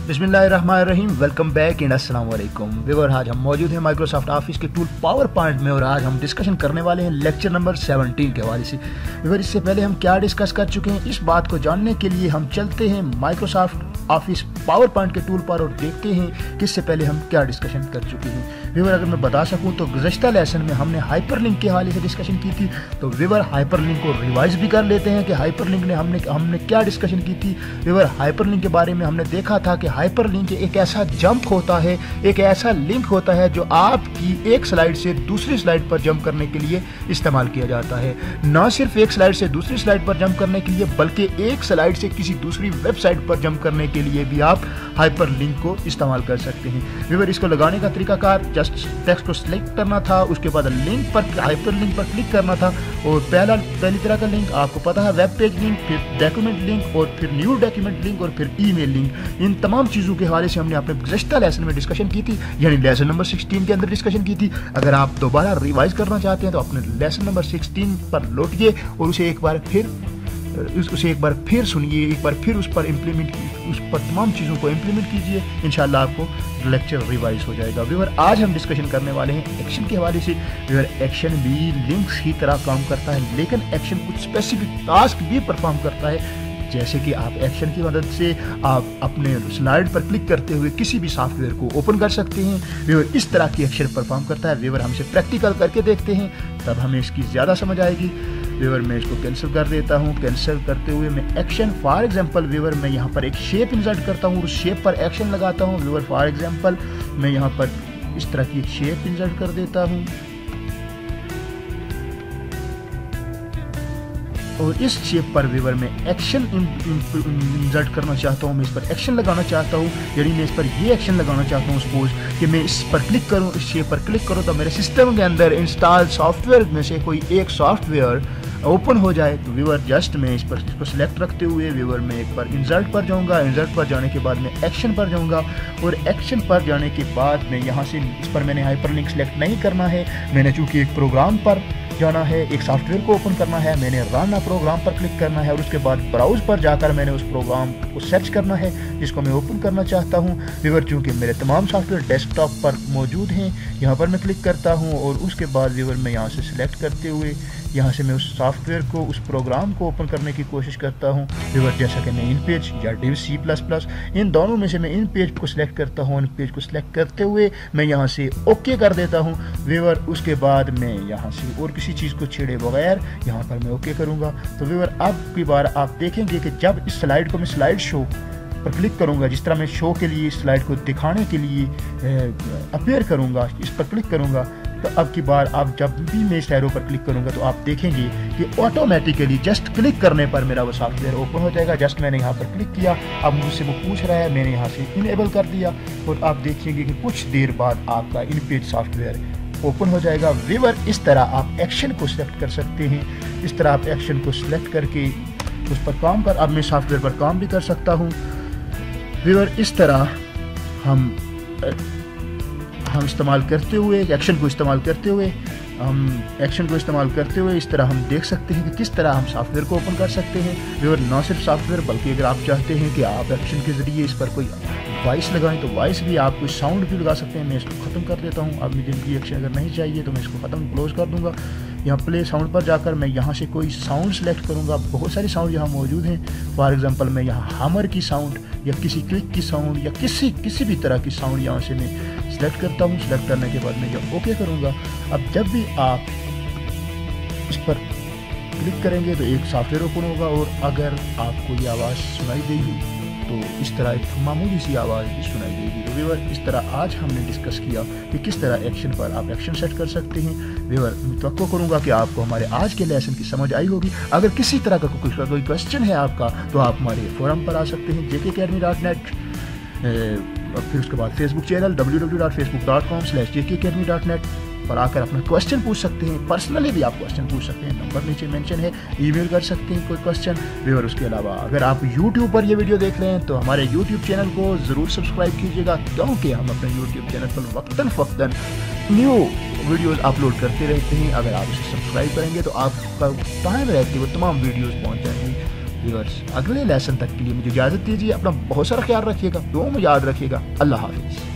बिस्मिल्लाहिर्रहमानिर्रहीम। Welcome back and अस्सलाम वालेकुम व्यूअर। आज हम मौजूद हैं माइक्रोसॉफ्ट ऑफिस के टूल पावर पॉइंट में और आज हम डिस्कशन करने वाले हैं लेक्चर नंबर 17 के हवाले से। व्यूअर, इससे पहले हम क्या डिस्कस कर चुके हैं इस बात को जानने के लिए हम चलते हैं माइक्रोसॉफ्ट ऑफिस पावर पॉइंट के टूल पर और देखते हैं कि इससे पहले हम क्या डिस्कशन कर चुके हैं। व्यूअर, अगर मैं बता सकूं तो गुज़श्ता लेसन में हमने हाइपरलिंक के हवाले से डिस्कशन की थी, तो व्यूअर हाइपरलिंक को रिवाइज भी कर लेते हैं कि हाइपरलिंक ने हमने क्या डिस्कशन की थी। व्यूअर, हाइपरलिंक के बारे में हमने देखा था कि हाइपरलिंक एक ऐसा जंप होता है, एक ऐसा लिंक होता है जो आपकी एक स्लाइड से दूसरी स्लाइड पर जंप करने के लिए इस्तेमाल किया जाता है। ना सिर्फ एक स्लाइड से दूसरी स्लाइड पर जंप करने के लिए बल्कि एक स्लाइड से किसी दूसरी वेबसाइट पर जंप करने के लिए भी आप हाइपरलिंक को इस्तेमाल कर सकते हैं। व्यूअर, इसको लगाने का तरीकाकार जस्ट टेक्स्ट को सिलेक्ट करना था, उसके बाद लिंक पर हाइपरलिंक पर क्लिक करना था और पहली तरह का लिंक आपको पता है वेब पेज लिंक, फिर डॉक्यूमेंट लिंक और फिर न्यू डॉक्यूमेंट लिंक और फिर ईमेल लिंक। इन तमाम चीज़ों के हवाले से हमने अपने गुज़श्ता लेसन में डिस्कशन की थी, यानी लेसन नंबर 16 के अंदर डिस्कशन की थी। अगर आप दोबारा रिवाइज करना चाहते हैं तो अपने लेसन नंबर 16 पर लौटिए और उसे एक बार फिर सुनिए, एक बार फिर उस पर तमाम चीज़ों को इम्प्लीमेंट कीजिए। इंशाल्लाह आपको लेक्चर रिवाइज हो जाएगा। व्यूअर, आज हम डिस्कशन करने वाले हैं एक्शन के हवाले से। व्यूअर, एक्शन भी लिंक्स की तरह काम करता है, लेकिन एक्शन कुछ स्पेसिफिक टास्क भी परफॉर्म करता है। जैसे कि आप एक्शन की मदद से आप अपने स्लाइड पर क्लिक करते हुए किसी भी सॉफ्टवेयर को ओपन कर सकते हैं। व्यूअर, इस तरह की एक्शन परफॉर्म करता है। व्यूअर, हम इसे प्रैक्टिकल करके देखते हैं, तब हमें इसकी ज़्यादा समझ आएगी। व्यूअर, मैं इसको कैंसिल कर देता हूँ। कैंसिल करते हुए मैं एक्शन फॉर एग्जांपल व्यूअर मैं यहाँ पर एक शेप इंसर्ट करता हूँ, उस शेप पर एक्शन लगाता हूँ। व्यूअर, फॉर एग्जांपल मैं यहाँ पर इस तरह की एक शेप इंसर्ट कर देता हूँ और इस शेप पर व्यूअर मैं एक्शन इंसर्ट करना चाहता हूँ, मैं इस पर एक्शन लगाना चाहता हूँ, यानी मैं इस पर ये एक्शन लगाना चाहता हूँ। सपोज कि मैं इस पर क्लिक करूँ, इस शेप पर क्लिक करूँ तो मेरे सिस्टम के अंदर इंस्टॉल सॉफ्टवेयर में से कोई एक सॉफ्टवेयर ओपन हो जाए। तो व्यूअर, जस्ट मैं इसको सिलेक्ट रखते हुए व्यूअर मैं एक बार इंसर्ट पर जाऊँगा। इंसर्ट पर जाने के बाद मैं एक्शन पर जाऊँगा और एक्शन पर जाने के बाद मैं यहाँ से इस पर मैंने हाइपरलिंक सेलेक्ट नहीं करना है, मैंने चूँकि एक प्रोग्राम पर जाना है, एक सॉफ्टवेयर को ओपन करना है, मैंने रन अ प्रोग्राम पर क्लिक करना है और उसके बाद ब्राउज पर जाकर मैंने उस प्रोग्राम को सर्च करना है जिसको मैं ओपन करना चाहता हूं। व्यूअर, चूँकि मेरे तमाम सॉफ्टवेयर डेस्कटॉप पर मौजूद हैं, यहाँ पर मैं क्लिक करता हूं और उसके बाद व्यूअर मैं यहाँ से सिलेक्ट करते हुए यहाँ से मैं उस सॉफ्टवेयर को, उस प्रोग्राम को ओपन करने की कोशिश करता हूँ। व्यूअर, जैसा कि मैं इन पेज या डिव C++ इन दोनों में से मैं इन पेज को सिलेक्ट करता हूँ। इन पेज को सिलेक्ट करते हुए मैं यहाँ से ओके कर देता हूँ। व्यूअर, उसके बाद मैं यहाँ से और किसी चीज़ को छेड़े बगैर यहाँ पर मैं ओके करूँगा। तो व्यूअर, अब की बार आप देखेंगे कि जब इस स्लाइड को मैं स्लाइड शो पर क्लिक करूँगा, जिस तरह मैं शो के लिए स्लाइड को दिखाने के लिए अपीयर करूँगा, इस पर क्लिक करूँगा, तो अब की बार आप जब भी मैं इस एरो पर क्लिक करूँगा तो आप देखेंगे कि ऑटोमेटिकली जस्ट क्लिक करने पर मेरा वो सॉफ्टवेयर ओपन हो जाएगा। जस्ट मैंने यहाँ पर क्लिक किया, अब मुझसे वो पूछ रहा है, मैंने यहाँ से इनेबल कर दिया और आप देखेंगे कि कुछ देर बाद आपका इन पेज सॉफ्टवेयर ओपन हो जाएगा। व्यूअर, इस तरह आप एक्शन को सिलेक्ट कर सकते हैं। इस तरह आप एक्शन को सिलेक्ट करके उस पर काम कर अब मैं सॉफ्टवेयर पर काम भी कर सकता हूँ। व्यूअर, इस तरह हम इस्तेमाल करते हुए एक्शन को इस्तेमाल करते हुए इस तरह हम देख सकते हैं कि किस तरह हम सॉफ्टवेयर को ओपन कर सकते हैं। व्यूअर, ना सिर्फ सॉफ्टवेयर बल्कि अगर आप चाहते हैं कि आप एक्शन के ज़रिए इस पर कोई वॉइस लगाएं तो वॉइस भी आप कोई साउंड भी लगा सकते हैं। मैं इसको ख़त्म कर देता हूँ। अब मुझे इनकी एक्शन अगर नहीं चाहिए तो मैं इसको ख़त्म क्लोज कर दूँगा। यहाँ प्ले साउंड पर जाकर मैं यहाँ से कोई साउंड सेलेक्ट करूँगा। बहुत सारी साउंड यहाँ मौजूद हैं। फॉर एग्जांपल मैं यहाँ हैमर की साउंड या किसी क्लिक की साउंड या किसी भी तरह की साउंड यहाँ से मैं सिलेक्ट करता हूँ। सिलेक्ट करने के बाद मैं यहाँ ओके करूँगा। अब जब भी आप इस पर क्लिक करेंगे तो एक सॉफ्टवेयर ओपन होगा और अगर आपको ये आवाज़ सुनाई देगी तो इस तरह एक मामूली सी आवाज़ भी सुनाई देगी। तो व्यूअर, इस तरह आज हमने डिस्कस किया कि किस तरह एक्शन पर आप एक्शन सेट कर सकते हैं। व्यूअर, मैं तवक्को करूँगा कि आपको हमारे आज के लेसन की समझ आई होगी। अगर किसी तरह का कोई क्वेश्चन है आपका तो आप हमारे फोरम पर आ सकते हैं jkacademy.net, फिर उसके बाद फेसबुक चैनल www.facebook.com/jkacademy.net पर आकर अपना क्वेश्चन पूछ सकते हैं। पर्सनली भी आप क्वेश्चन पूछ सकते हैं, नंबर नीचे मेंशन है, ईमेल कर सकते हैं कोई क्वेश्चन। व्यूअर, उसके अलावा अगर आप YouTube पर ये वीडियो देख रहे हैं तो हमारे YouTube चैनल को ज़रूर सब्सक्राइब कीजिएगा, क्योंकि हम अपने YouTube चैनल पर वक्तन न्यू वीडियोस अपलोड करते रहते हैं। अगर आप इसे सब्सक्राइब करेंगे तो आपका टाइम रहते वो तमाम वीडियोस पहुंच जाएंगी। ویورز اگلے لیسن تک کے لیے مجھے اجازت دیجیے، اپنا بہت سارا خیال رکھیے گا، دعاؤں میں یاد رکھیے گا۔ اللہ حافظ۔